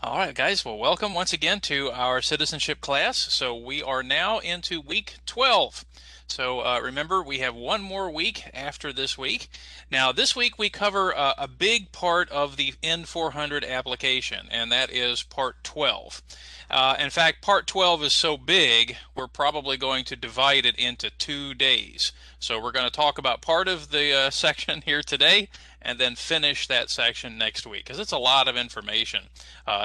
All right, guys. Well, welcome once again to our citizenship class. So we are now into week 12. So remember, we have one more week after this week. Now, this week we cover a big part of the N400 application, and that is part 12. In fact, part 12 is so big, we're probably going to divide it into 2 days. So we're going to talk about part of the section here today, and then finish that section next week because it's a lot of information.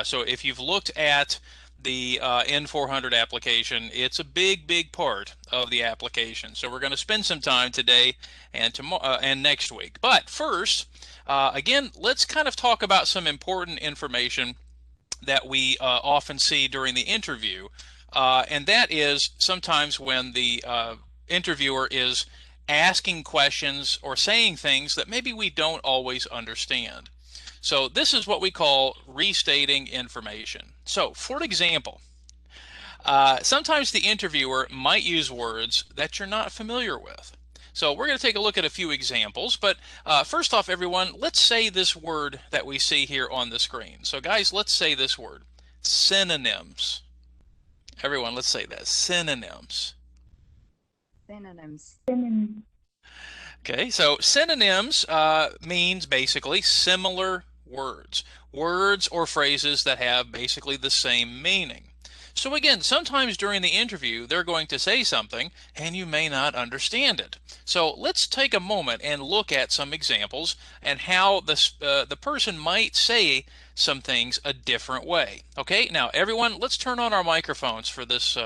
So if you've looked at the N400 application, it's a big part of the application. So we're going to spend some time today and tomorrow and next week. But first, again, let's kind of talk about some important information that we often see during the interview, and that is sometimes when the interviewer is asking questions or saying things that maybe we don't always understand. So this is what we call restating information. So for example, sometimes the interviewer might use words that you're not familiar with. So we're going to take a look at a few examples, but first off, everyone, let's say this word that we see here on the screen. So guys, let's say this word, synonyms. Everyone, let's say that, synonyms. Synonyms. Okay, so synonyms means basically similar words. Words or phrases that have basically the same meaning. So again, sometimes during the interview, they're going to say something and you may not understand it. So let's take a moment and look at some examples and how the person might say some things a different way. Okay, now everyone, let's turn on our microphones for this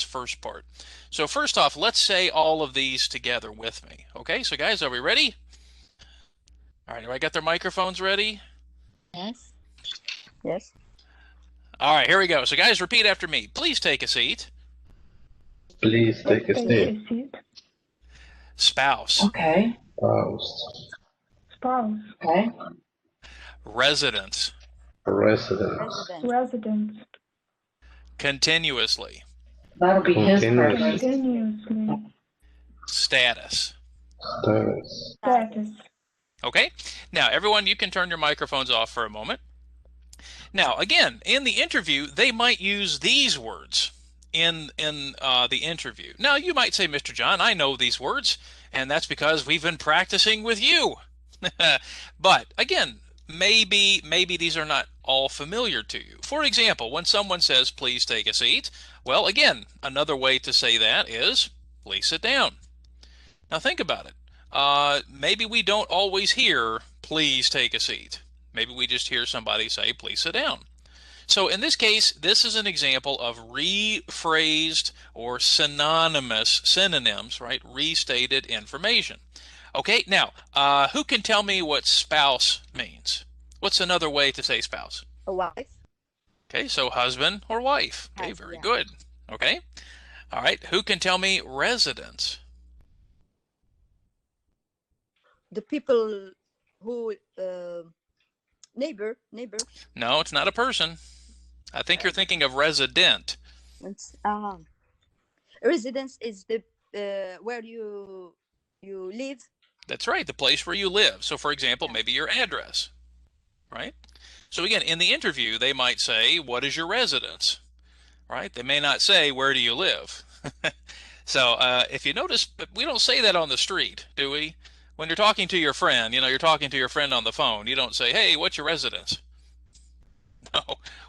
first part. So first off, let's say all of these together with me. Okay, so guys, are we ready? All right, everybody got their microphones ready? Yes. Yes. All right, here we go. So guys, repeat after me. Please take a seat. Please take a seat. Spouse. Okay. Spouse. Okay. Residence. Residence. Residence. Continuously. That'll be his Continuous. person. Continuously. Status. Status. Okay, now everyone, you can turn your microphones off for a moment. Now, again, in the interview, they might use these words in the interview. Now, you might say, Mr. John, I know these words, and that's because we've been practicing with you. But again, maybe these are not all familiar to you. For example, when someone says, please take a seat, well, again, another way to say that is, please sit down. Now think about it. Maybe we don't always hear, please take a seat. Maybe we just hear somebody say, please sit down. So in this case, this is an example of rephrased or synonyms, right? Restated information. Okay, now, who can tell me what spouse means? What's another way to say spouse? A wife. Okay, so husband or wife. Okay, very good. Okay, all right, who can tell me residence? The people who neighbor. No, it's not a person. I think you're thinking of resident. It's, residence is the where you live. That's right, the place where you live. So for example, maybe your address, right? So again, in the interview, they might say, what is your residence? Right? They may not say, where do you live? So if you notice, we don't say that on the street, do we? When you're talking to your friend, you're talking to your friend on the phone, you don't say, hey, what's your residence? No,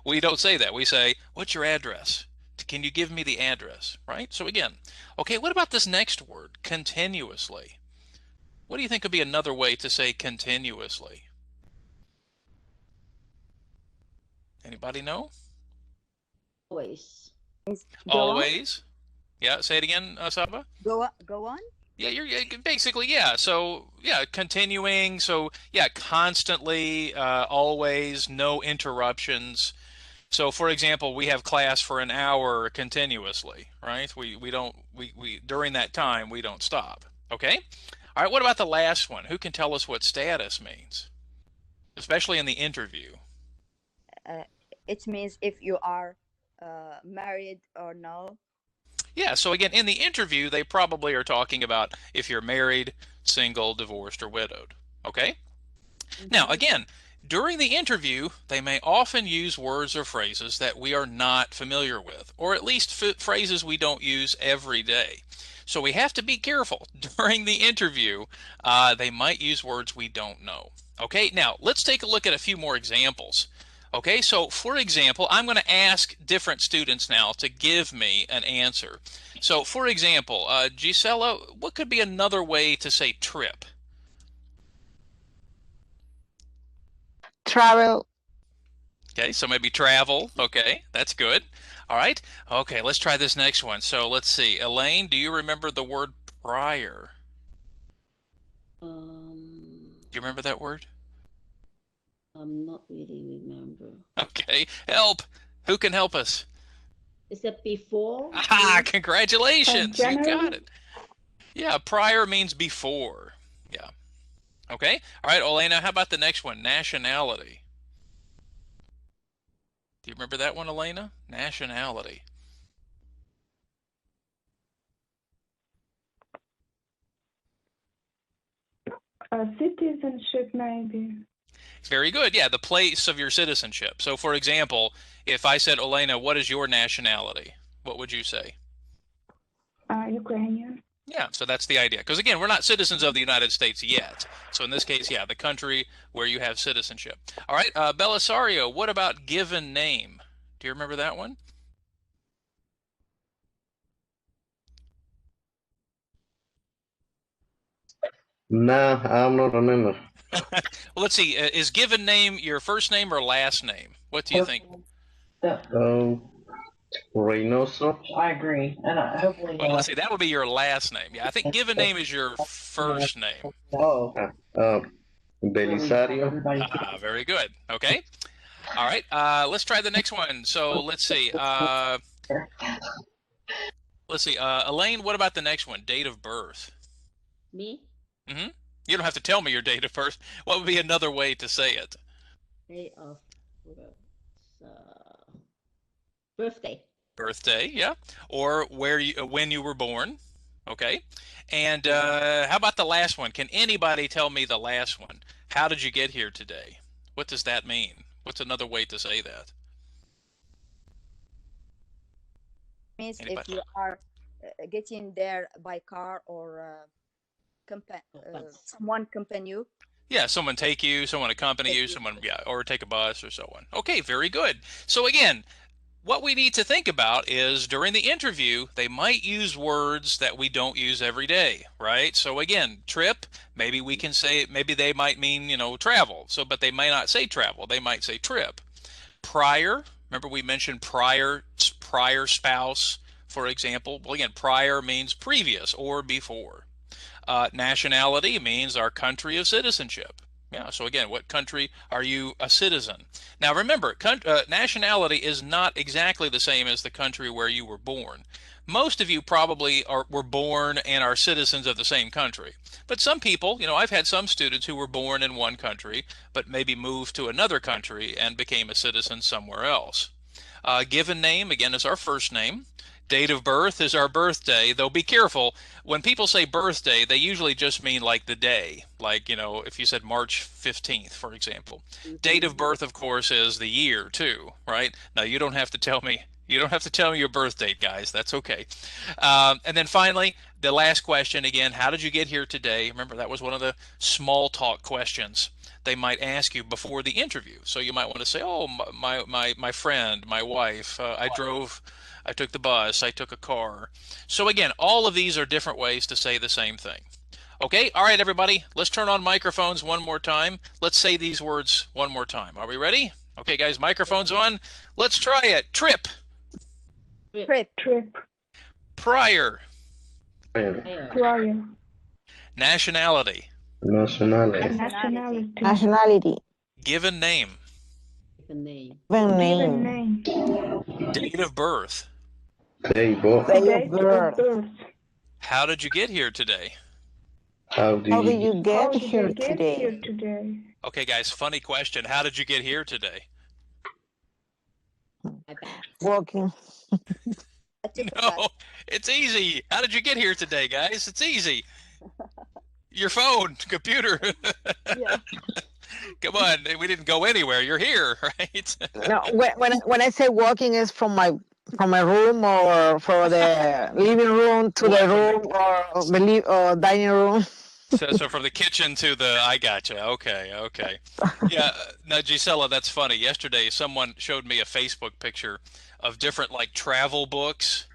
we don't say that. We say, what's your address? Can you give me the address? Right? So again, okay, what about this next word, continuously? What do you think would be another way to say continuously? Anybody know? Always. Always. Yeah, say it again, Saba. Go on. Yeah, you're basically, yeah. So yeah, continuing. So yeah, constantly, always, no interruptions. So for example, we have class for an hour continuously, right? We during that time we don't stop. Okay. All right. What about the last one? Who can tell us what status means, especially in the interview? It means if you are married or no. Yeah, so again, in the interview, they probably are talking about if you're married, single, divorced, or widowed. Okay? Now, again, During the interview, they may often use words or phrases that we are not familiar with, or at least phrases we don't use every day. So we have to be careful. During the interview, they might use words we don't know. Okay, now let's take a look at a few more examples. Okay, so for example, I'm going to ask different students now to give me an answer. So for example, Gisela, what could be another way to say trip? Travel. Okay, so maybe travel. Okay, that's good. All right. Okay, let's try this next one. So let's see. Elaine, do you remember the word prior? Do you remember that word? I'm not really remember. Okay, help. Who can help us? Is it before? Aha, congratulations. You January? got it. Yeah, prior means before. Yeah. Okay. All right, Elena, how about the next one? Nationality. Do you remember that one, Elena? Nationality. Citizenship, maybe. Very good. Yeah, the place of your citizenship. So, for example, if I said, Elena, what is your nationality? What would you say? Ukrainian. Yeah, so that's the idea. Because again, we're not citizens of the United States yet. So in this case, yeah, the country where you have citizenship. All right, Belisario, what about given name? Do you remember that one? Nah, I'm not remember. Well, let's see. Is given name your first name or last name? What do you think? Reynoso. I agree, and hopefully. Well, let's see. That would be your last name. Yeah, I think given name is your first name. Oh, Belisario. Very good. Okay. All right. Let's try the next one. So let's see. Elaine, what about the next one? Date of birth. Me? Mm-hmm. You don't have to tell me your date of birth. What would be another way to say it? Day of birthday. Birthday, yeah. Or when you were born. Okay. And how about the last one? Can anybody tell me the last one? How did you get here today? What does that mean? What's another way to say that? Means Anybody? if you are getting there by car or someone accompany you. Yeah, someone take you, someone accompany you, someone, yeah, or take a bus or so on. Okay, very good. So again, what we need to think about is during the interview, they might use words that we don't use every day, right? So again, trip, maybe we can say, maybe they might mean, travel. So, but they may not say travel. They might say trip. Prior, remember we mentioned prior spouse, for example. Well, again, prior means previous or before. Nationality means our country of citizenship. Yeah, so again, what country are you a citizen? Now remember, nationality is not exactly the same as the country where you were born. Most of you probably were born and are citizens of the same country. But some people, I've had some students who were born in one country, but maybe moved to another country and became a citizen somewhere else. Given name, again, is our first name. Date of birth is our birthday, though be careful. When people say birthday, they usually just mean like the day. Like, if you said March 15th, for example. Date of birth, of course, is the year too, right? Now, you don't have to tell me your birth date, guys. That's okay. And then finally, the last question again, how did you get here today? Remember, that was one of the small talk questions they might ask you before the interview. So you might want to say, oh, my friend, my wife, I took the bus, I took a car. So again, all of these are different ways to say the same thing. Okay, all right, everybody, let's turn on microphones one more time. Let's say these words one more time. Are we ready? Okay, guys, microphones on. Let's try it. Trip. Trip. Prior. Prior. Nationality. Nationality. Given name. Given name. Given name. Date of birth. Date of birth. How did you get here today? How did you get here today? Okay, guys, funny question. How did you get here today? Walking. No, it's easy. How did you get here today, guys? It's easy. Your phone, computer. Yeah. Come on, we didn't go anywhere. You're here, right? No, when I say walking is from my room or from the living room to the What from the room or or dining room. so from the kitchen to the I gotcha. Okay, okay. Yeah, now Gisela, that's funny. Yesterday someone showed me a Facebook picture of different like travel books.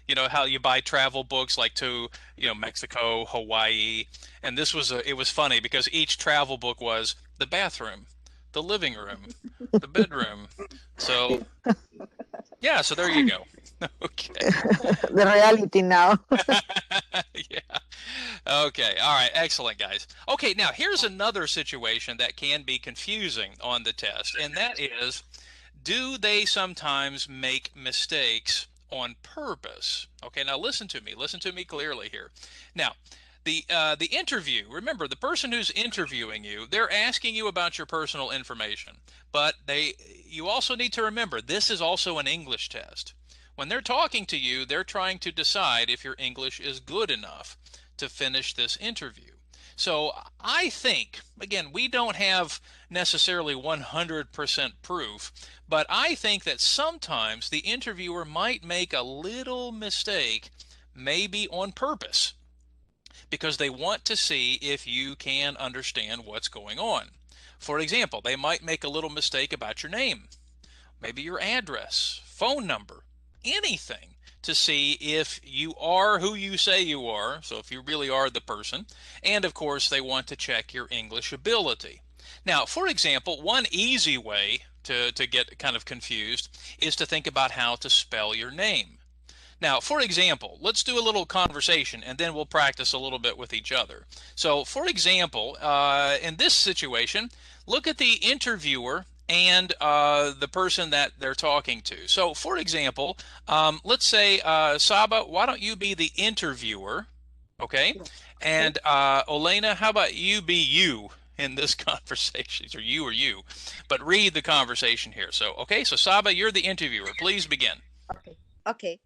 You know how you buy travel books like to, Mexico, Hawaii, and it was funny because each travel book was the bathroom, the living room, the bedroom. So, yeah, so there you go. Okay. The reality now. Yeah. Okay. All right. Excellent, guys. Okay. Now, here's another situation that can be confusing on the test, and that is, do they sometimes make mistakes on purpose? Okay. Now, listen to me. Listen to me clearly here. Now, the interview. Remember, the person who's interviewing you, they're asking you about your personal information, but you also need to remember this is also an English test. When they're talking to you, they're trying to decide if your English is good enough to finish this interview. So I think, again, we don't have necessarily 100% proof, but I think that sometimes the interviewer might make a little mistake, maybe on purpose, because they want to see if you can understand what's going on. For example, they might make a little mistake about your name, maybe your address, phone number, anything to see if you are who you say you are, so if you really are the person, and of course they want to check your English ability. Now, for example, one easy way to get kind of confused is to think about how to spell your name. Now, for example, let's do a little conversation and then we'll practice a little bit with each other. So, for example, in this situation, look at the interviewer and the person that they're talking to. So, for example, let's say, Saba, why don't you be the interviewer? Okay. And Olena, how about you be you in this conversation, or you, but read the conversation here. So, okay, so Saba, you're the interviewer. Please begin. Okay. Okay.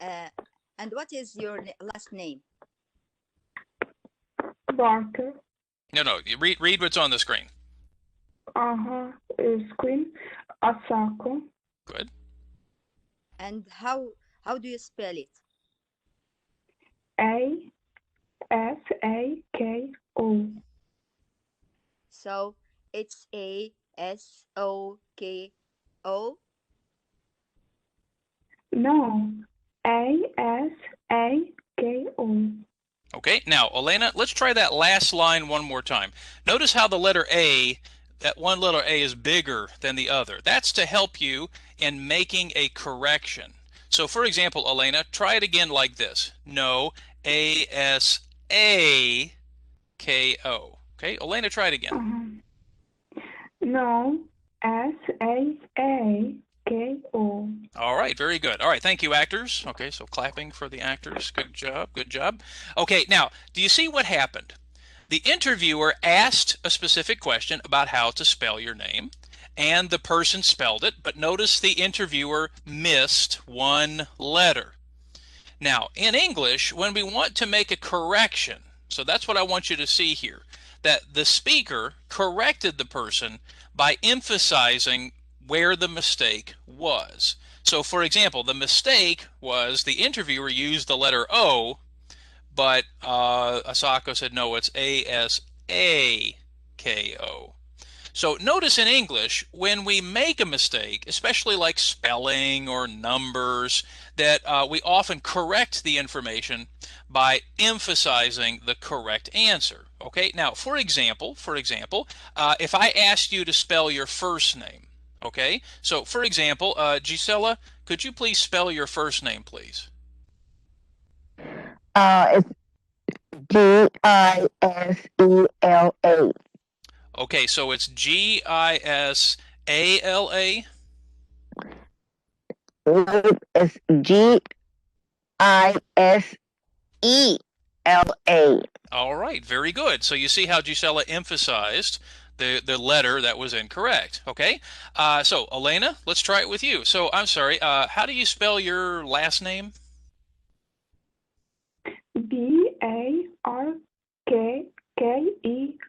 Uh, and what is your last name? Barker. No, you read what's on the screen. Screen. Asako. Good. And how do you spell it? Asako. So it's Asoko. No. Asako. Okay, now, Elena, let's try that last line one more time. Notice how the letter A, that one letter A is bigger than the other. That's to help you in making a correction. So, for example, Elena, try it again like this. No, A-S-A-K-O. Okay, Elena, try it again. No. Asako. All right, very good. All right, thank you, actors. Okay, so clapping for the actors. Good job, good job. Okay, now, do you see what happened? The interviewer asked a specific question about how to spell your name, and the person spelled it, but notice the interviewer missed one letter. Now, in English, when we want to make a correction, so that's what I want you to see here, that the speaker corrected the person by emphasizing where the mistake was. So, for example, the mistake was the interviewer used the letter O, but Asako said, no, it's A-S-A-K-O. So notice in English, when we make a mistake, especially like spelling or numbers, that we often correct the information by emphasizing the correct answer. Okay, now for example, if I asked you to spell your first name, okay, so for example, Gisela, could you please spell your first name, please? It's Gisela. Okay, so it's G-I-S-A-L-A. It's Gisela. All right, very good. So you see how Gisela emphasized the letter that was incorrect. Okay, so Elena, let's try it with you. So I'm sorry, how do you spell your last name?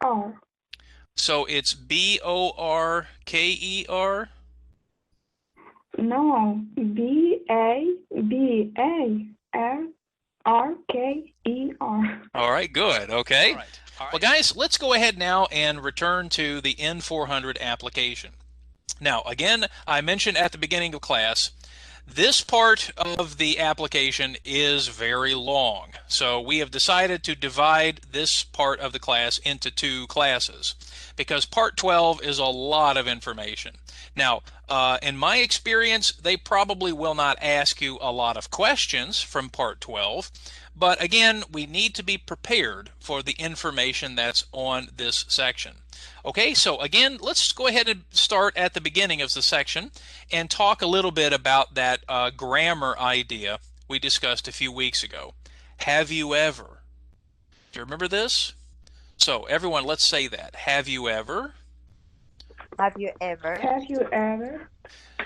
Barker. So it's B-O-R-K-E-R? No. Barbarker. All right, good. Okay. Well, guys, let's go ahead now and return to the N400 application. Now, again, I mentioned at the beginning of class, this part of the application is very long. So we have decided to divide this part of the class into two classes because part 12 is a lot of information. Now, in my experience, they probably will not ask you a lot of questions from part 12. But again, we need to be prepared for the information that's on this section. Okay, so again, let's go ahead and start at the beginning of the section and talk a little bit about that grammar idea we discussed a few weeks ago. Have you ever? Do you remember this? So everyone, let's say that. Have you ever? Have you ever? Have you ever?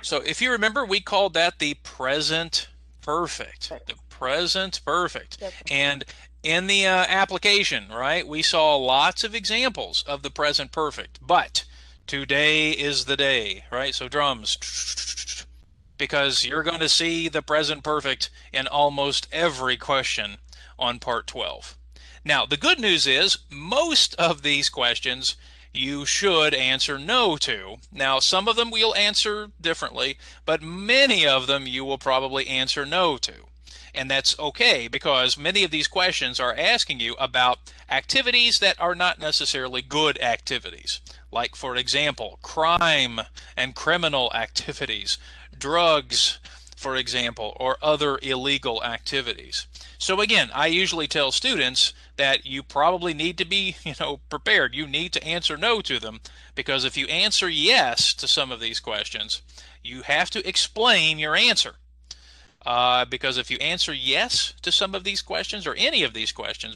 So if you remember, we called that the present perfect. The present perfect. And in the application, right, we saw lots of examples of the present perfect. But today is the day, right? So drums, because you're going to see the present perfect in almost every question on part 12. Now, the good news is most of these questions you should answer no to. Now, some of them we'll answer differently, but many of them you will probably answer no to. And that's okay, because many of these questions are asking you about activities that are not necessarily good activities. Like, for example, crime and criminal activities, drugs, for example, or other illegal activities. So again, I usually tell students that you probably need to be, prepared. You need to answer no to them, because if you answer yes to some of these questions, you have to explain your answer. Because if you answer yes to some of these questions, or any of these questions,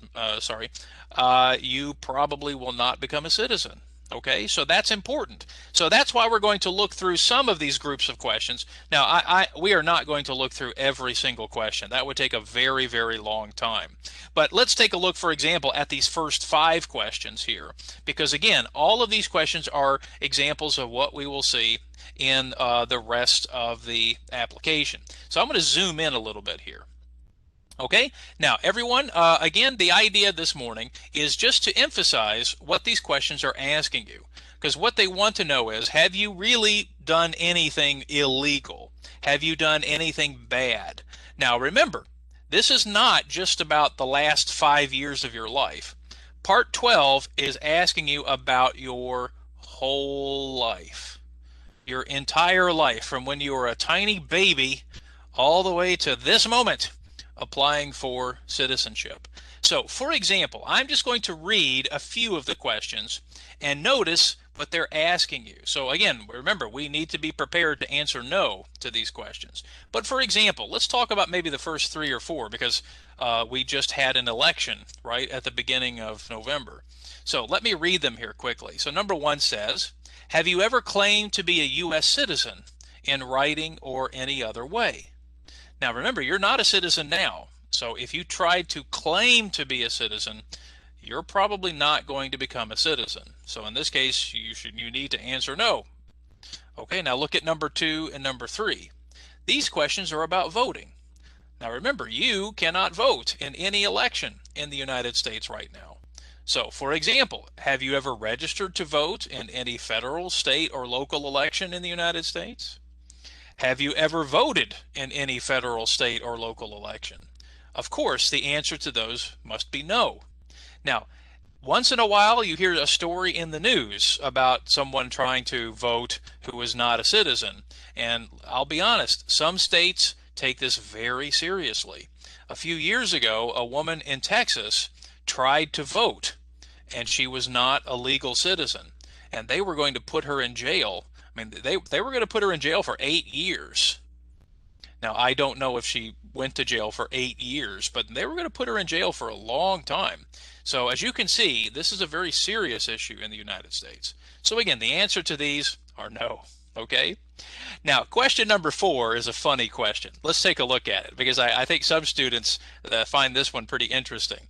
you probably will not become a citizen. Okay, so that's important. So that's why we're going to look through some of these groups of questions. Now, we are not going to look through every single question. That would take a very, very long time. But let's take a look, for example, at these first 5 questions here. Because again, all of these questions are examples of what we will see in the rest of the application. So I'm going to zoom in a little bit here. Okay, now everyone, again, the idea this morning is just to emphasize what these questions are asking you. Because what they want to know is, have you really done anything illegal? Have you done anything bad? Now remember, this is not just about the last 5 years of your life. Part 12 is asking you about your whole life. Your entire life, from when you were a tiny baby all the way to this moment, applying for citizenship. So, for example, I'm just going to read a few of the questions and notice what they're asking you. So again, remember, we need to be prepared to answer no to these questions. But for example, let's talk about maybe the first 3 or 4, because we just had an election right at the beginning of November. So let me read them here quickly. So number 1 says, have you ever claimed to be a U.S. citizen in writing or any other way? Now remember, you're not a citizen now. So if you tried to claim to be a citizen, you're probably not going to become a citizen. So in this case, you need to answer no. Okay, now look at number 2 and number 3. These questions are about voting. Now remember, you cannot vote in any election in the United States right now. So for example, have you ever registered to vote in any federal, state, or local election in the United States? Have you ever voted in any federal, state, or local election? Of course, the answer to those must be no. Now, once in a while you hear a story in the news about someone trying to vote who is not a citizen. And I'll be honest, some states take this very seriously. A few years ago, a woman in Texas tried to vote, and she was not a legal citizen. And they were going to put her in jail. I mean, they were going to put her in jail for 8 years. Now, I don't know if she went to jail for 8 years, but they were going to put her in jail for a long time. So as you can see, this is a very serious issue in the United States. So again, the answer to these are no. Okay? Now, question number 4 is a funny question. Let's take a look at it, because I think some students find this one pretty interesting.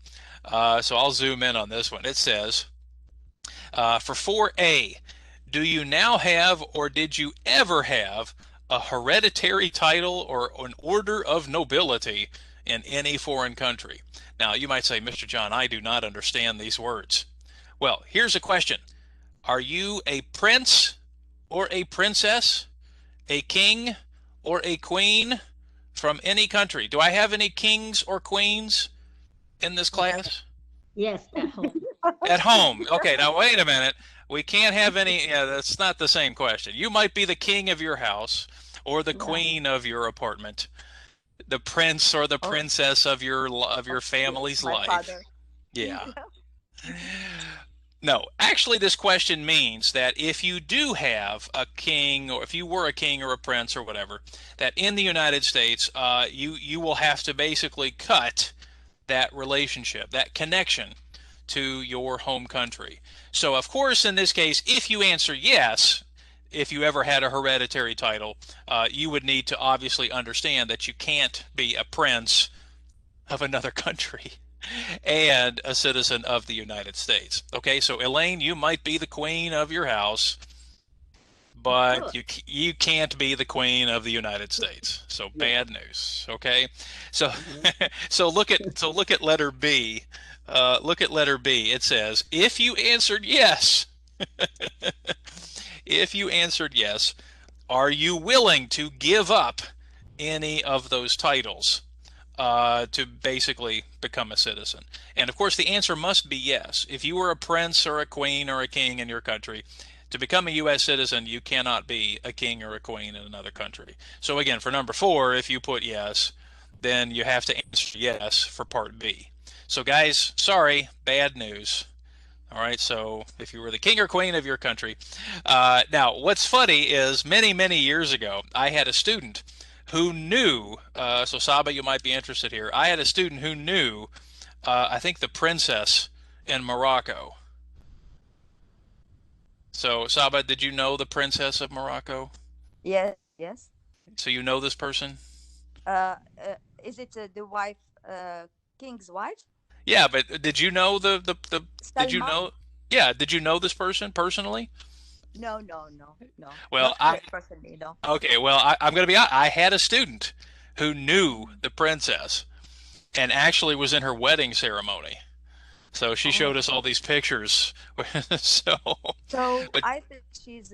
So I'll zoom in on this one. It says, For 4A, do you now have or did you ever have a hereditary title or an order of nobility in any foreign country? Now, you might say, Mr. John, I do not understand these words. Well, here's a question. Are you a prince or a princess, a king or a queen from any country? Do I have any kings or queens in this class? Yes, at home. At home. Okay, now wait a minute. We can't have any, yeah, that's not the same question. You might be the king of your house or the queen of your apartment, the prince or the princess of your family's My life. father. Yeah. No, actually this question means that if you do have a king, or if you were a king or a prince or whatever, that in the United States, you will have to basically cut that relationship, that connection to your home country. So of course, in this case, if you answer yes, if you ever had a hereditary title, you would need to obviously understand that you can't be a prince of another country and a citizen of the United States. Okay, so Elaine, you might be the queen of your house, but you can't be the queen of the United States. So bad news. Okay, so so look at letter B. Look at letter B. It says if you answered yes, if you answered yes, are you willing to give up any of those titles to basically become a citizen? And of course, the answer must be yes. If you were a prince or a queen or a king in your country, to become a U.S. citizen, you cannot be a king or a queen in another country. So again, for number 4, if you put yes, then you have to answer yes for part B. So guys, sorry, bad news. All right, so if you were the king or queen of your country. Now, what's funny is many years ago, I had a student who knew, so Saba, you might be interested here. I had a student who knew, I think, the princess in Morocco. So Saba, did you know the princess of Morocco? Yes, yes. So you know this person? Is it the wife, king's wife? Yeah, but did you know did you Salma? know? Yeah, did you know this person personally? No. Well, Not personally, no. okay, well, I'm going to be honest. I had a student who knew the princess and actually was in her wedding ceremony. So she showed us all these pictures. So, but I think she's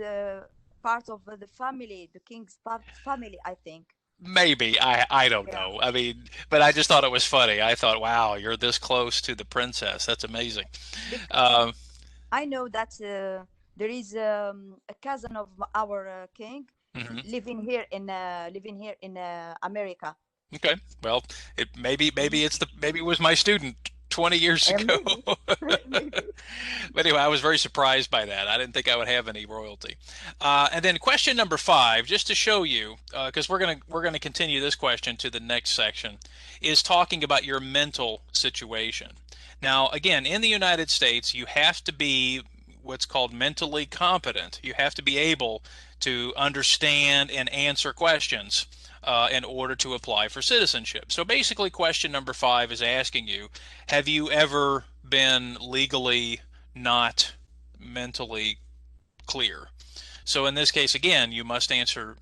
part of the family, the king's family, I think. maybe I don't know. I mean, but I just thought it was funny. I thought, wow, you're this close to the princess. That's amazing. Um, I know that there is a cousin of our king mhm. living here in America. Okay. Well, maybe maybe it was my student 20 years ago. Maybe. But anyway, I was very surprised by that. I didn't think I would have any royalty. And then question number 5, just to show you, because we're gonna continue this question to the next section, is talking about your mental situation. Now, again, in the United States, you have to be what's called mentally competent. You have to be able to understand and answer questions in order to apply for citizenship. So basically, question number 5 is asking you, have you ever been legally not mentally clear? So in this case, again, you must answer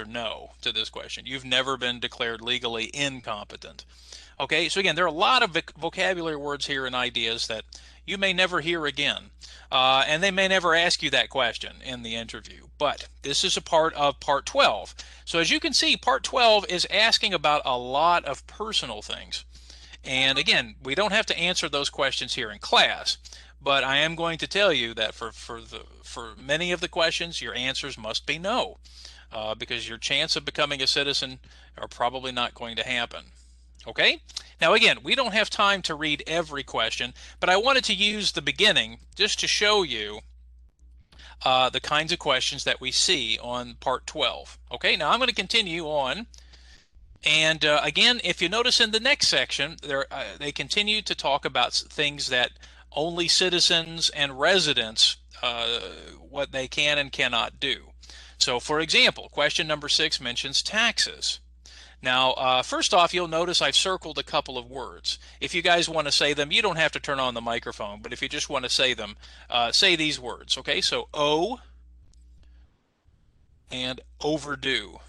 no to this question. You've never been declared legally incompetent. Okay, so again, there are a lot of vocabulary words here and ideas that you may never hear again. And they may never ask you that question in the interview. But this is a part of part 12. So as you can see, part 12 is asking about a lot of personal things. And again, we don't have to answer those questions here in class. But I am going to tell you that for many of the questions, your answers must be no. Because your chance of becoming a citizen are probably not going to happen. Okay, now again, we don't have time to read every question, but I wanted to use the beginning just to show you the kinds of questions that we see on part 12. Okay, now I'm going to continue on. And again, if you notice in the next section, they continue to talk about things that only citizens and residents, what they can and cannot do. So for example, question number 6 mentions taxes. Now, first off, you'll notice I've circled a couple of words. If you guys want to say them, you don't have to turn on the microphone, but if you just want to say them, say these words, okay? So owe and overdue.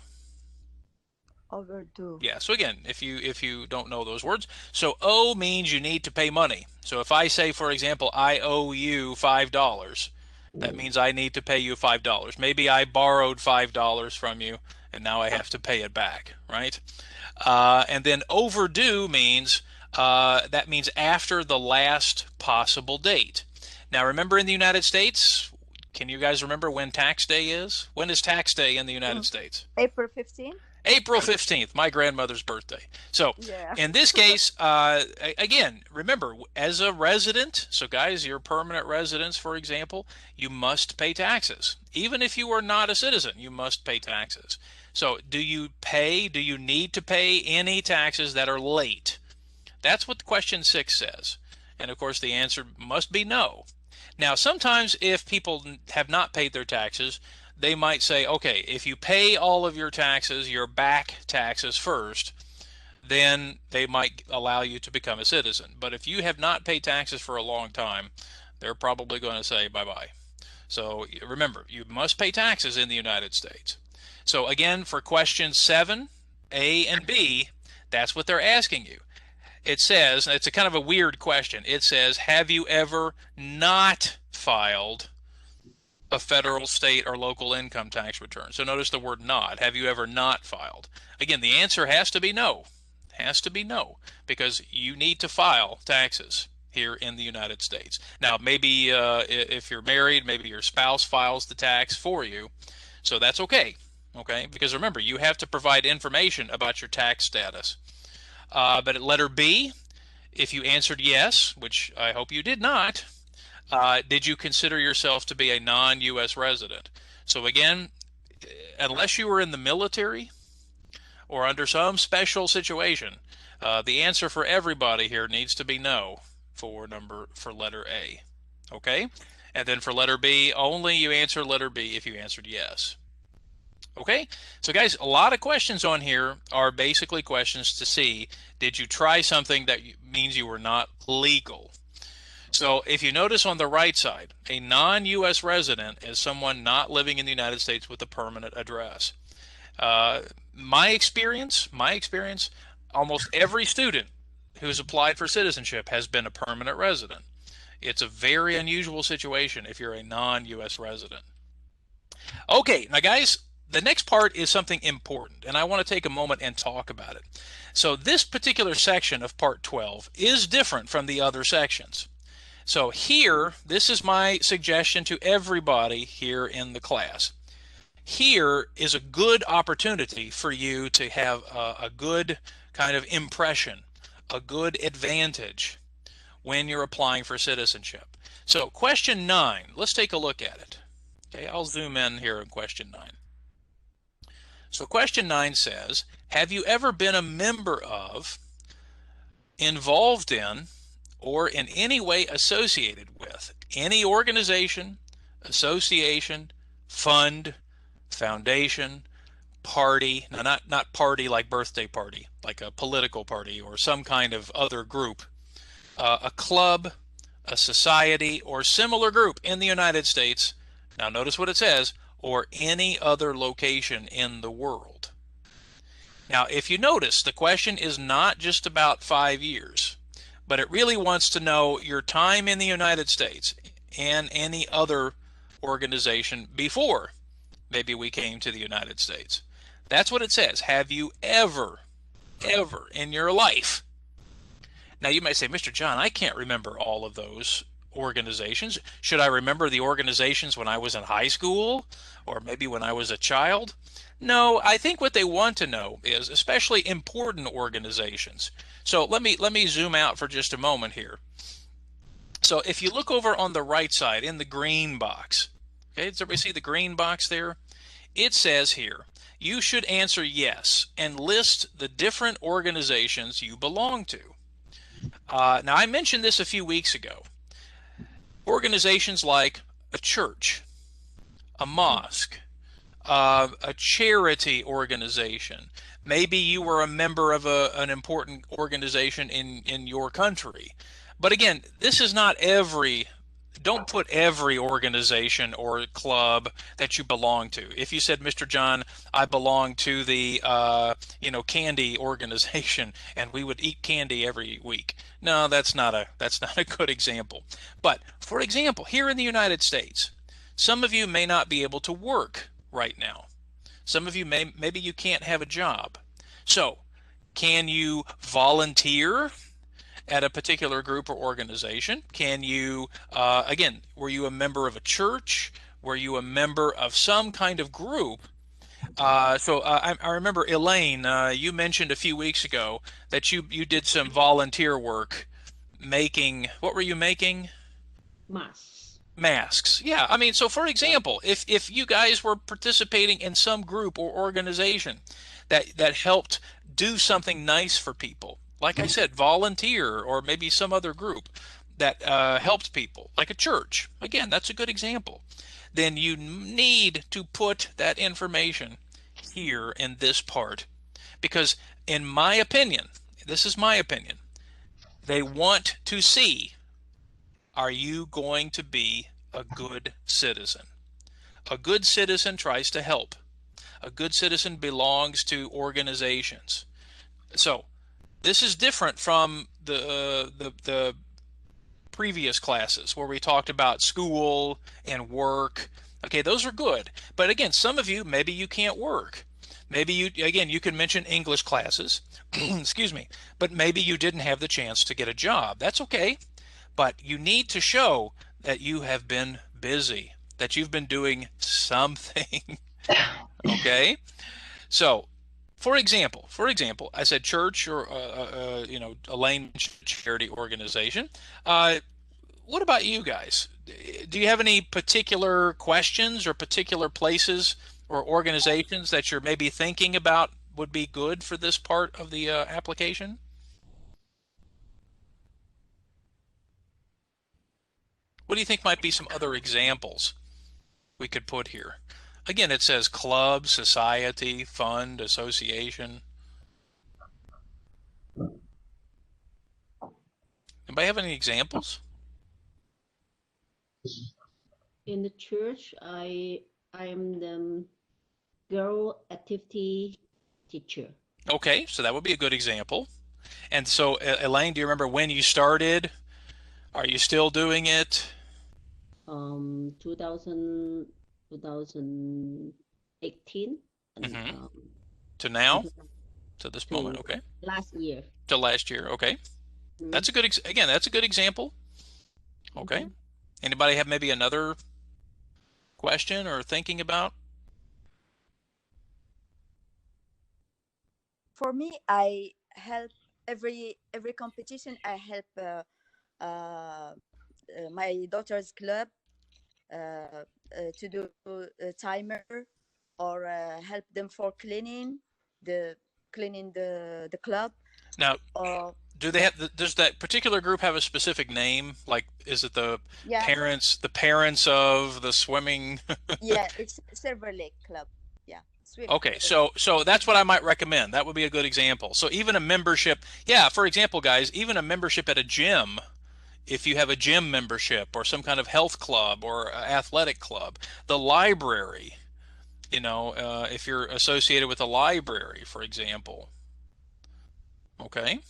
Overdue. Yeah, so again, if you don't know those words, so owe means you need to pay money. So if I say, for example, I owe you $5, that means I need to pay you $5. Maybe I borrowed $5 from you and now I have to pay it back, right? And then overdue means that means after the last possible date. Now remember, in the United States, can you guys remember when tax day is? When is tax day in the United States? April 15th. April 15th, my grandmother's birthday. So Yeah. in this case, again, remember, as a resident, so guys, you're permanent residents, for example, you must pay taxes. Even if you are not a citizen, you must pay taxes. So do you need to pay any taxes that are late? That's what question 6 says. And of course, the answer must be no. Now, sometimes if people have not paid their taxes, they might say, okay, if you pay all of your taxes, your back taxes first, then they might allow you to become a citizen. But if you have not paid taxes for a long time, they're probably going to say bye-bye. So remember, you must pay taxes in the United States. So again, for question 7, A and B, that's what they're asking you. It says, it's a kind of a weird question. It says, have you ever not filed a federal, state, or local income tax return? So notice the word not. Have you ever not filed? Again, the answer has to be no. Has to be no, because you need to file taxes here in the United States. Now, maybe if you're married, maybe your spouse files the tax for you. So that's okay. Okay, because remember, you have to provide information about your tax status. But at letter B, if you answered yes, which I hope you did not, did you consider yourself to be a non-U.S. resident? So again, unless you were in the military or under some special situation, the answer for everybody here needs to be no for letter A. Okay? And then for letter B, only you answer letter B if you answered yes. Okay, so guys, a lot of questions on here are basically questions to see, did you try something that means you were not legal? So if you notice on the right side, a non-U.S. resident is someone not living in the United States with a permanent address. My experience, almost every student who's applied for citizenship has been a permanent resident. It's a very unusual situation if you're a non-U.S. resident. Okay, now guys, the next part is something important, and I want to take a moment and talk about it. So this particular section of Part 12 is different from the other sections. So here, this is my suggestion to everybody here in the class. Here is a good opportunity for you to have a good kind of impression, a good advantage when you're applying for citizenship. So question 9, let's take a look at it. Okay, I'll zoom in here in question 9. So question 9 says, have you ever been a member of, involved in, or in any way associated with any organization, association, fund, foundation, party, now not party like birthday party, like a political party or some kind of other group, a club, a society, or similar group in the United States. Now notice what it says, or any other location in the world. Now, if you notice, the question is not just about 5 years, but it really wants to know your time in the United States and any other organization before maybe we came to the United States. That's what it says. Have you ever in your life? Now, you might say, Mr. John, I can't remember all of those organizations. Should I remember the organizations when I was in high school or maybe when I was a child? No, I think what they want to know is especially important organizations. So let me zoom out for just a moment here. So if you look over on the right side in the green box, okay, does everybody see the green box there? It says here, you should answer yes and list the different organizations you belong to. Now, I mentioned this a few weeks ago. Organizations like a church, a mosque, a charity organization. Maybe you were a member of an important organization in your country. But again, this is not every, don't put every organization or club that you belong to. If you said, Mr. John, I belong to the candy organization and we would eat candy every week. No, that's not a good example. But for example, here in the United States, some of you may not be able to work right now. Some of you maybe you can't have a job. So, can you volunteer at a particular group or organization? Can you, again, were you a member of a church? Were you a member of some kind of group? I remember, Elaine, you mentioned a few weeks ago that you did some volunteer work making, what were you making? Masks. Masks. Yeah, I mean, so for example, if you guys were participating in some group or organization that helped do something nice for people, like I said, volunteer, or maybe some other group that helped people, like a church, again, that's a good example, then you need to put that information here in this part, because in my opinion, this is my opinion, they want to see, are you going to be a good citizen? A good citizen tries to help. A good citizen belongs to organizations. So this is different from the previous classes where we talked about school and work. Okay, those are good. But again, some of you, maybe you can't work. Maybe you can mention English classes, excuse me, but maybe you didn't have the chance to get a job. That's okay. But you need to show that you have been busy, that you've been doing something. Okay? So, for example, I said church or a lane charity organization. What about you guys? Do you have any particular questions or particular places or organizations that you're maybe thinking about would be good for this part of the application? What do you think might be some other examples we could put here? Again, it says club, society, fund, association. Anybody have any examples? In the church, I am the girl activity teacher. Okay, so that would be a good example. And so, Elaine, do you remember when you started? Are you still doing it? 2018 and Mhm. To now? until To this moment? Okay. last year. To last year? Okay. Mhm. That's a good, again, that's a good example. Okay. Mhm. Anybody have maybe another question or thinking about? For me, I help every competition. I help my daughter's club to do a timer, or help them for cleaning the club. Now, Or do they have, does that particular group have a specific name? Like, is it the yeah, parents of the swimming? yeah, it's Silver Lake Club. Yeah, swim. Okay, so that's what I might recommend. That would be a good example. So even a membership, yeah, for example, guys, even a membership at a gym, if you have a gym membership or some kind of health club or athletic club, the library, if you're associated with a library, for example. Okay,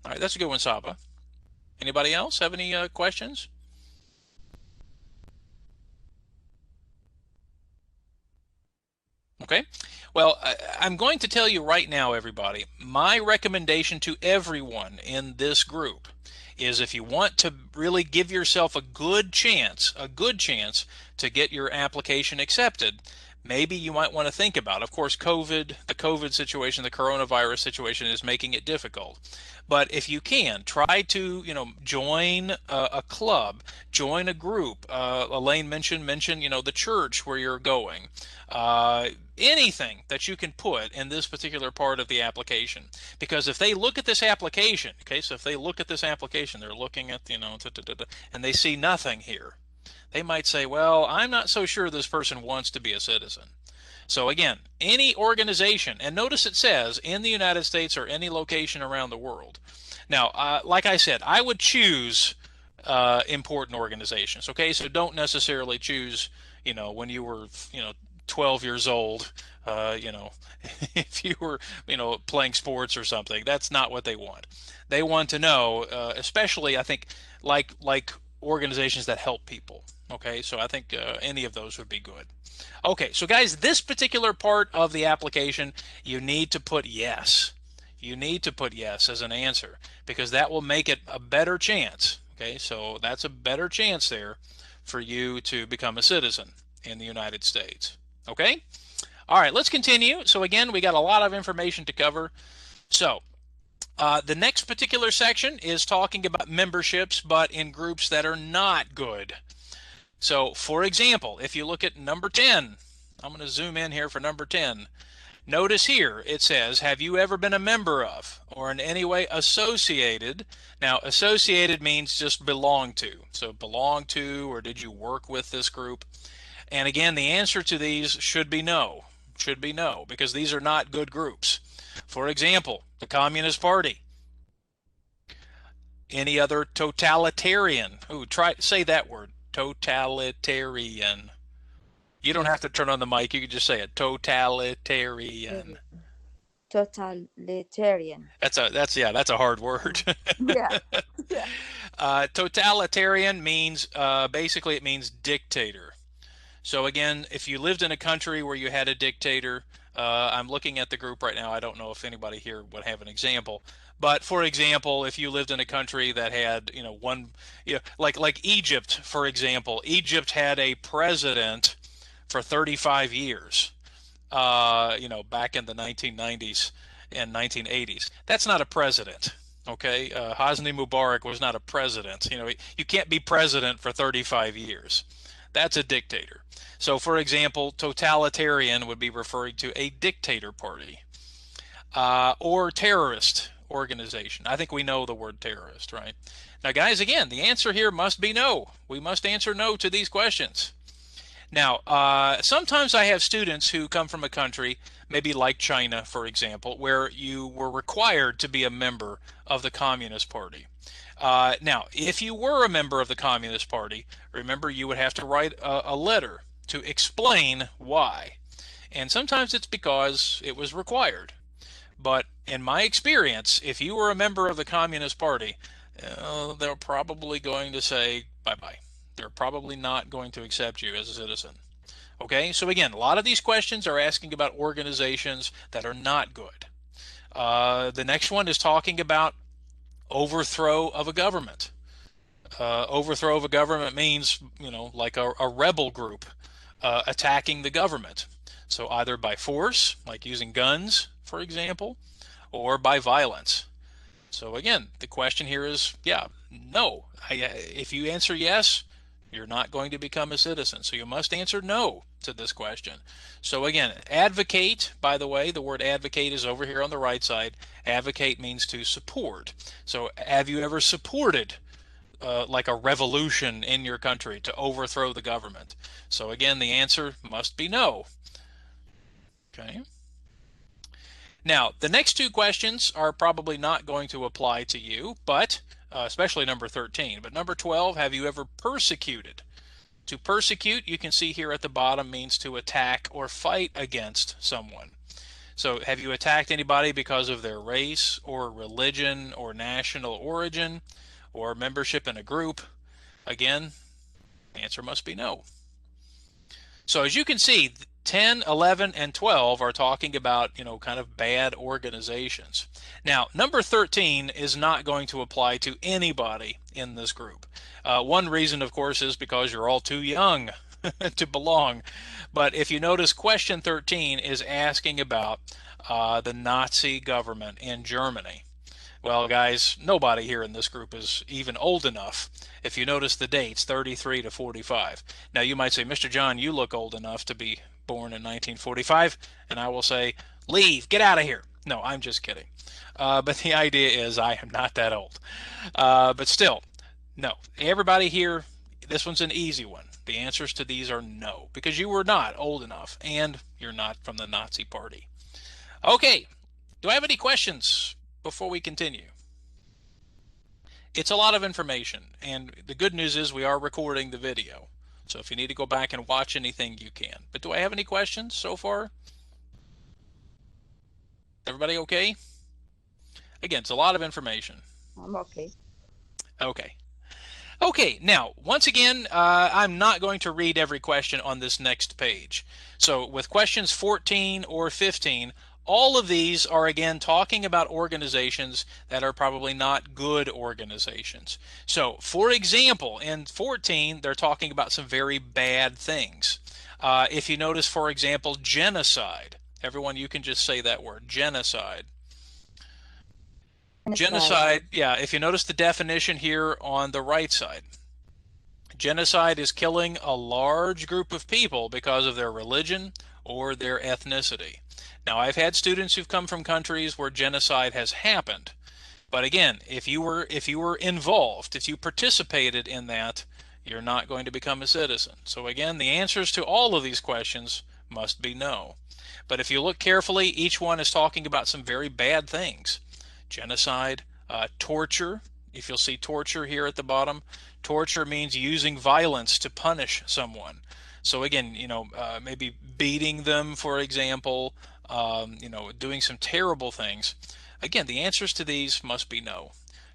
all right, that's a good one, Saba. Anybody else have any questions? Okay, well, I'm going to tell you right now, everybody, my recommendation to everyone in this group is, if you want to really give yourself a good chance to get your application accepted, maybe you might want to think about, of course, the COVID situation, the coronavirus situation is making it difficult. But if you can, try to, join a club, join a group. Elaine mentioned, the church where you're going. Anything that you can put in this particular part of the application. Because if they look at this application, okay, so if they look at this application, they're looking at, and they see nothing here, they might say, well, I'm not so sure this person wants to be a citizen. So again, any organization, and notice it says in the United States or any location around the world. Now, like I said, I would choose important organizations. Okay, so don't necessarily choose, when you were, 12 years old, if you were, playing sports or something. That's not what they want. They want to know, especially, I think, like organizations that help people. Okay, so I think any of those would be good. Okay, so guys, this particular part of the application, you need to put yes. You need to put yes as an answer because that will make it a better chance. Okay, so that's a better chance there for you to become a citizen in the United States. Okay? All right, let's continue. So again, we got a lot of information to cover. So the next particular section is talking about memberships, but in groups that are not good. So for example, if you look at number 10, I'm going to zoom in here for number 10. Notice here it says, have you ever been a member of or in any way associated? Now, associated means just belong to. So belong to, or did you work with this group? And again, the answer to these should be no. Should be no, because these are not good groups. For example, the Communist Party. Any other totalitarian? Ooh, try say that word. Totalitarian. You don't have to turn on the mic. You can just say it. Totalitarian. Totalitarian. That's a hard word. Yeah. Totalitarian means basically it means dictator. So again, if you lived in a country where you had a dictator, I'm looking at the group right now. I don't know if anybody here would have an example. But for example, if you lived in a country that had, like Egypt, for example, Egypt had a president for 35 years, back in the 1990s and 1980s. That's not a president. Okay, Hosni Mubarak was not a president. You can't be president for 35 years. That's a dictator. So, for example, totalitarian would be referring to a dictator party or terrorist organization. I think we know the word terrorist, right? Now, guys, again, the answer here must be no. We must answer no to these questions. Now, sometimes I have students who come from a country, maybe like China, for example, where you were required to be a member of the Communist Party. Now, if you were a member of the Communist Party, remember you would have to write a letter to explain why. And sometimes it's because it was required. But in my experience, if you were a member of the Communist Party, they're probably going to say bye-bye. They're probably not going to accept you as a citizen. Okay, so again, a lot of these questions are asking about organizations that are not good. The next one is talking about overthrow of a government. Overthrow of a government means, like a rebel group attacking the government. So either by force, like using guns, for example, or by violence. So again, the question here is, no. If you answer yes, you're not going to become a citizen. So you must answer no to this question. So again, advocate, by the way, the word advocate is over here on the right side. Advocate means to support. So have you ever supported like a revolution in your country to overthrow the government? So again, the answer must be no. Okay. Now, the next two questions are probably not going to apply to you, but especially number 13. But number 12, have you ever persecuted? To persecute, you can see here at the bottom, means to attack or fight against someone. So have you attacked anybody because of their race or religion or national origin or membership in a group? Again, the answer must be no. So as you can see, 10, 11, and 12 are talking about, kind of bad organizations. Now, number 13 is not going to apply to anybody in this group. One reason, of course, is because you're all too young to belong. But if you notice, question 13 is asking about the Nazi government in Germany. Well, guys, nobody here in this group is even old enough. If you notice the dates, 33 to 45. Now, you might say, Mr. John, you look old enough to be born in 1945. And I will say, leave, get out of here. No, I'm just kidding. But the idea is I am not that old. But still, no. Everybody here, this one's an easy one. The answers to these are no, because you were not old enough and you're not from the Nazi Party. Okay, do I have any questions before we continue? It's a lot of information, and the good news is we are recording the video. So if you need to go back and watch anything, you can. But do I have any questions so far? Everybody okay? Again, it's a lot of information. I'm okay. Okay. Okay, now, once again, I'm not going to read every question on this next page. So with questions 14 or 15, all of these are, again, talking about organizations that are probably not good organizations. So, for example, in 14, they're talking about some very bad things. If you notice, for example, genocide. Everyone, you can just say that word, genocide. Genocide, yeah, if you notice the definition here on the right side, genocide is killing a large group of people because of their religion or their ethnicity. Now, I've had students who've come from countries where genocide has happened. But again, if you were involved, if you participated in that, you're not going to become a citizen. So again, the answers to all of these questions must be no. But if you look carefully, each one is talking about some very bad things. Genocide, torture. If you'll see torture here at the bottom, torture means using violence to punish someone. So again, maybe beating them, for example, doing some terrible things. Again, the answers to these must be no.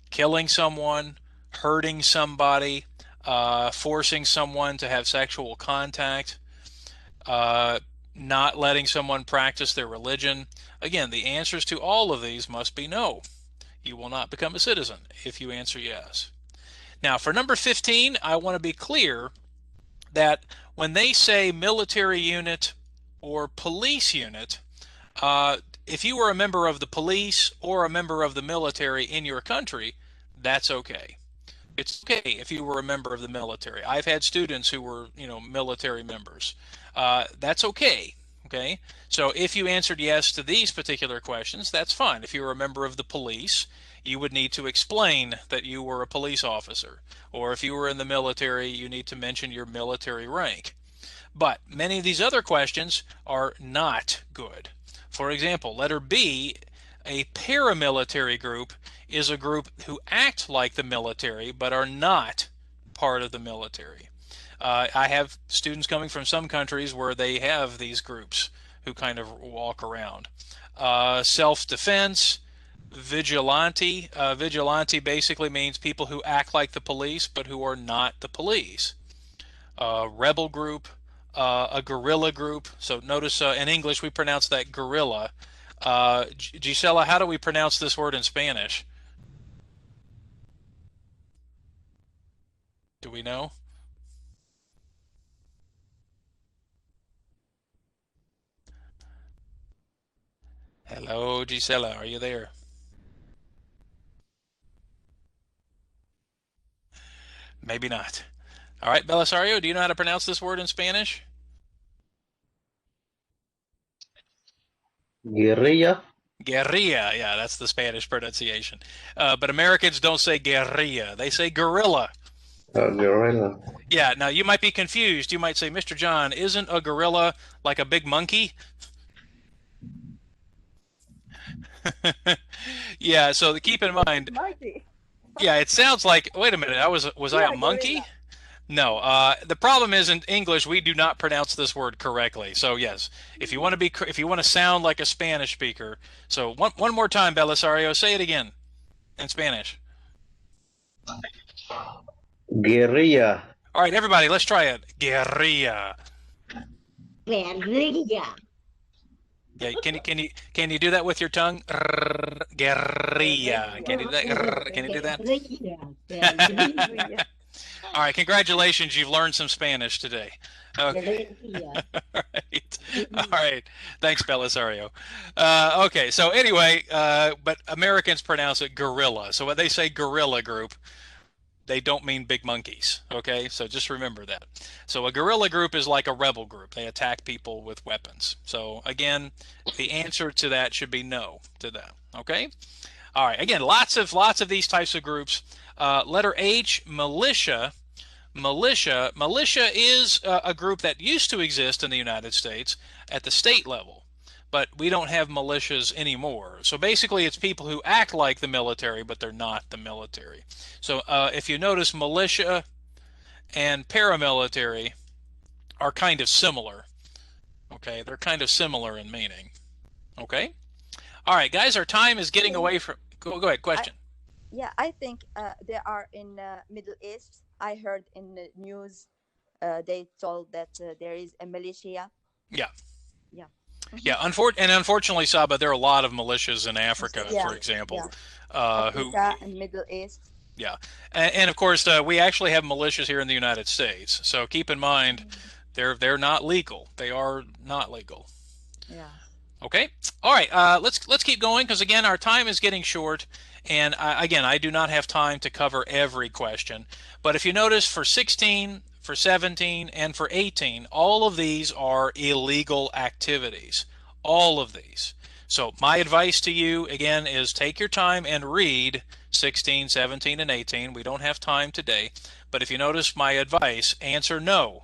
Killing someone, hurting somebody, forcing someone to have sexual contact, not letting someone practice their religion. Again, the answers to all of these must be no. You will not become a citizen if you answer yes. Now, for number 15, I want to be clear that when they say military unit or police unit, if you were a member of the police or a member of the military in your country, that's okay. It's okay if you were a member of the military. I've had students who were, military members. That's okay. Okay, so if you answered yes to these particular questions, that's fine. If you were a member of the police, you would need to explain that you were a police officer. Or if you were in the military, you need to mention your military rank. But many of these other questions are not good. For example, letter B, a paramilitary group is a group who act like the military but are not part of the military. I have students coming from some countries where they have these groups who kind of walk around. Self-defense, vigilante. Vigilante basically means people who act like the police but who are not the police. Rebel group, a guerrilla group. So notice in English we pronounce that guerrilla. Gisela, how do we pronounce this word in Spanish? Do we know? Hello, Gisela, are you there? Maybe not. All right, Belisario, do you know how to pronounce this word in Spanish? Guerrilla. Guerrilla, yeah, that's the Spanish pronunciation. But Americans don't say guerrilla, they say guerrilla. Guerrilla. Yeah, now you might be confused. You might say, Mr. John, isn't a gorilla like a big monkey? Yeah, so keep in mind, yeah, it sounds like, wait a minute, was I a monkey? No, the problem is in English we do not pronounce this word correctly. So yes, if you want to sound like a Spanish speaker, so one more time, Belisario, say it again in Spanish. Guerrilla. All right, everybody, let's try it. Guerrilla. Guerrilla. Yeah, can you do that with your tongue? Guerrilla. Can you do that? Can you do that? Guerrilla. All right, congratulations, you've learned some Spanish today. Okay. Guerrilla. All right. All right. Thanks, Belisario. Okay, so anyway, but Americans pronounce it gorilla. So when they say guerrilla group, they don't mean big monkeys. Okay, so just remember that. So a guerrilla group is like a rebel group. They attack people with weapons. So again, the answer to that should be no to that. Okay. All right. Again, lots of these types of groups. Letter H, militia. Militia is a group that used to exist in the United States at the state level, but we don't have militias anymore. So basically, it's people who act like the military, but they're not the military. So if you notice, militia and paramilitary are kind of similar. Okay, they're kind of similar in meaning. Okay. All right, guys, our time is getting away from. Go ahead. Question. I think they are in Middle East. I heard in the news they told that there is a militia. Yeah. Yeah. Yeah, unfortunately, Saba, there are a lot of militias in Africa, for example, Africa and Middle East. Yeah, and of course, we actually have militias here in the United States. So keep in mind, they're not legal. They are not legal. Yeah. Okay. All right. Let's keep going because again, our time is getting short, and again, I do not have time to cover every question. But if you notice, for 16, for 17, and for 18, all of these are illegal activities. All of these. So my advice to you again is take your time and read 16, 17, and 18. We don't have time today, but if you notice my advice, answer no.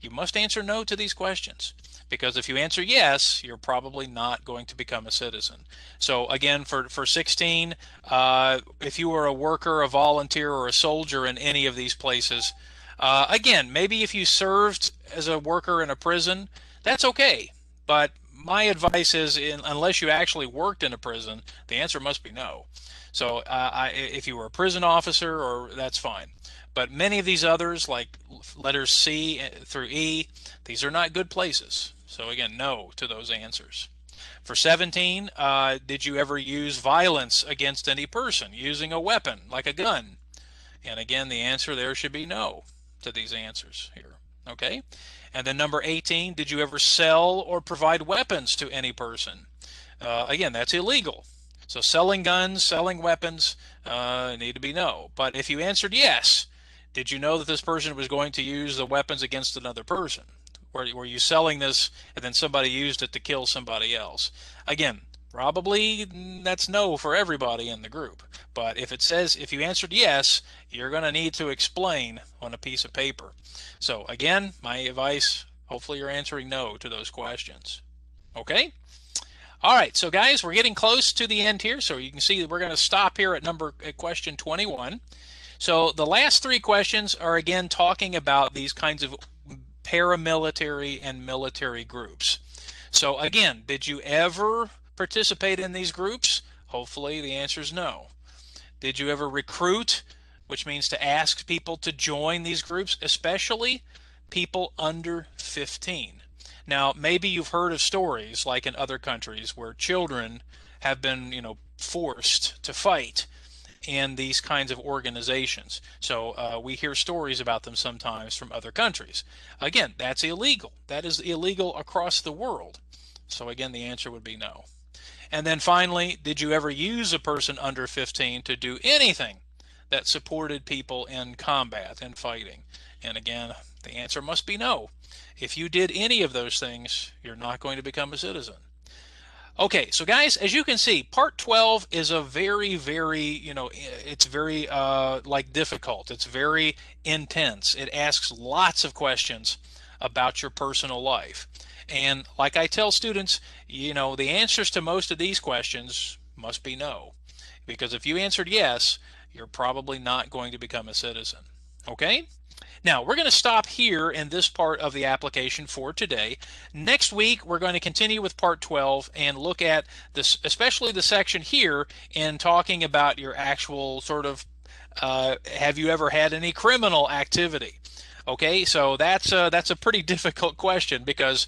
You must answer no to these questions. Because if you answer yes, you're probably not going to become a citizen. So again, for 16, if you were a worker, a volunteer, or a soldier in any of these places, again, maybe if you served as a worker in a prison, that's okay. But my advice is, unless you actually worked in a prison, the answer must be no. So if you were a prison officer, or that's fine. But many of these others, like letters C through E, these are not good places. So again, no to those answers. For 17, did you ever use violence against any person using a weapon like a gun? And again, the answer there should be no to these answers here. Okay? And then number 18, did you ever sell or provide weapons to any person? Again, that's illegal. So selling guns, selling weapons need to be no. But if you answered yes, did you know that this person was going to use the weapons against another person? Were you selling this and then somebody used it to kill somebody else? Again, probably that's no for everybody in the group. But if you answered yes, you're going to need to explain on a piece of paper. So again, my advice, hopefully you're answering no to those questions. Okay? All right, so guys, we're getting close to the end here. So you can see that we're going to stop here at question 21. So the last three questions are again talking about these kinds of paramilitary and military groups. So again, did you ever participate in these groups? Hopefully the answer is no. Did you ever recruit, which means to ask people to join these groups, especially people under 15? Now, maybe you've heard of stories like in other countries where children have been, forced to fight in these kinds of organizations. So we hear stories about them sometimes from other countries. Again, that's illegal. That is illegal across the world. So again, the answer would be no. And then finally, did you ever use a person under 15 to do anything that supported people in combat and fighting? And again, the answer must be no. If you did any of those things, you're not going to become a citizen. Okay, so guys, as you can see, part 12 is a very, it's very difficult. It's very intense. It asks lots of questions about your personal life. And like I tell students, the answers to most of these questions must be no. Because if you answered yes, you're probably not going to become a citizen. Okay? Now, we're going to stop here in this part of the application for today. Next week, we're going to continue with part 12 and look at this, especially the section here in talking about your actual sort of, have you ever had any criminal activity? Okay, so that's a pretty difficult question because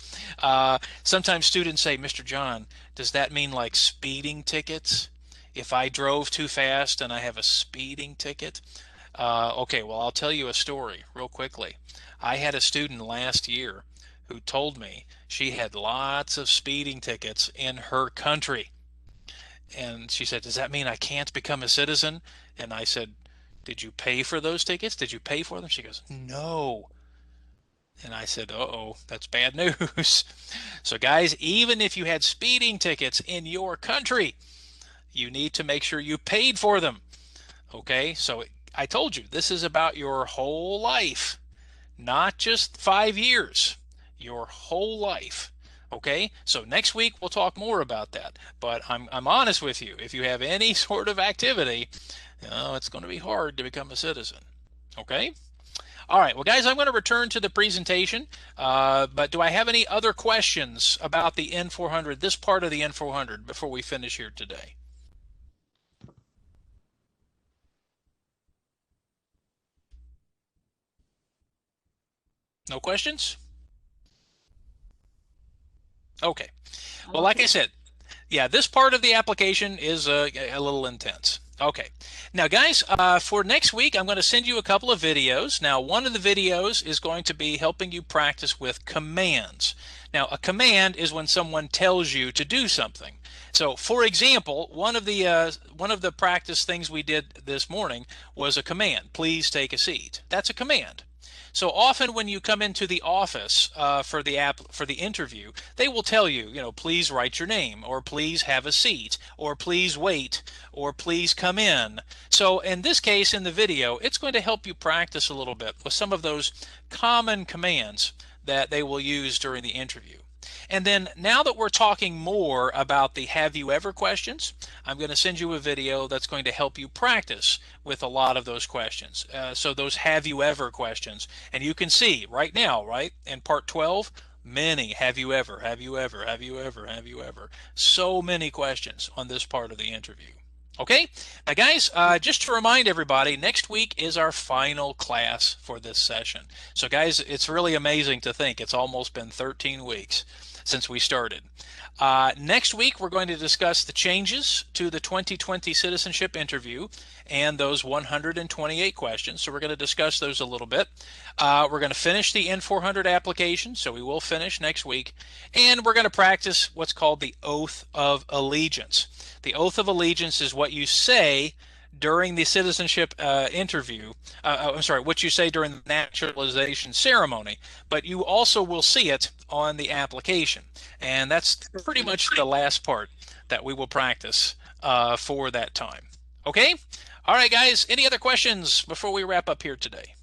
sometimes students say, Mr. John, does that mean like speeding tickets? If I drove too fast and I have a speeding ticket? Okay, well, I'll tell you a story real quickly. I had a student last year who told me she had lots of speeding tickets in her country. And she said, does that mean I can't become a citizen? And I said, did you pay for those tickets? Did you pay for them? She goes, no. And I said, uh-oh, that's bad news. So guys, even if you had speeding tickets in your country, you need to make sure you paid for them. Okay, so I told you, this is about your whole life. not just 5 years, your whole life. Okay, so next week we'll talk more about that. But I'm honest with you. If you have any sort of activity, it's going to be hard to become a citizen. Okay. All right. Well, guys, I'm going to return to the presentation. But do I have any other questions about the N400, this part of the N400, before we finish here today? No questions? Okay. Well, like I said, yeah, this part of the application is a little intense. Okay. Now, guys, for next week, I'm going to send you a couple of videos. Now, one of the videos is going to be helping you practice with commands. Now, a command is when someone tells you to do something. So, for example, one of the practice things we did this morning was a command. Please take a seat. That's a command. So often when you come into the office for the interview, they will tell you, please write your name, or please have a seat, or please wait, or please come in. So in this case, in the video, it's going to help you practice a little bit with some of those common commands that they will use during the interview. And then now that we're talking more about the have you ever questions, I'm going to send you a video that's going to help you practice with a lot of those questions. So those have you ever questions. And you can see right now, right, in part 12, many have you ever, have you ever, have you ever, have you ever. So many questions on this part of the interview. Okay, now guys, just to remind everybody, next week is our final class for this session. So guys, it's really amazing to think it's almost been 13 weeks since we started. Next week, we're going to discuss the changes to the 2020 citizenship interview and those 128 questions. So we're going to discuss those a little bit. We're going to finish the N400 application, so we will finish next week. And we're going to practice what's called the Oath of Allegiance. The Oath of Allegiance is what you say during the citizenship interview, I'm sorry, what you say during the naturalization ceremony, but you also will see it on the application. And that's pretty much the last part that we will practice for that time. Okay? All right, guys, any other questions before we wrap up here today?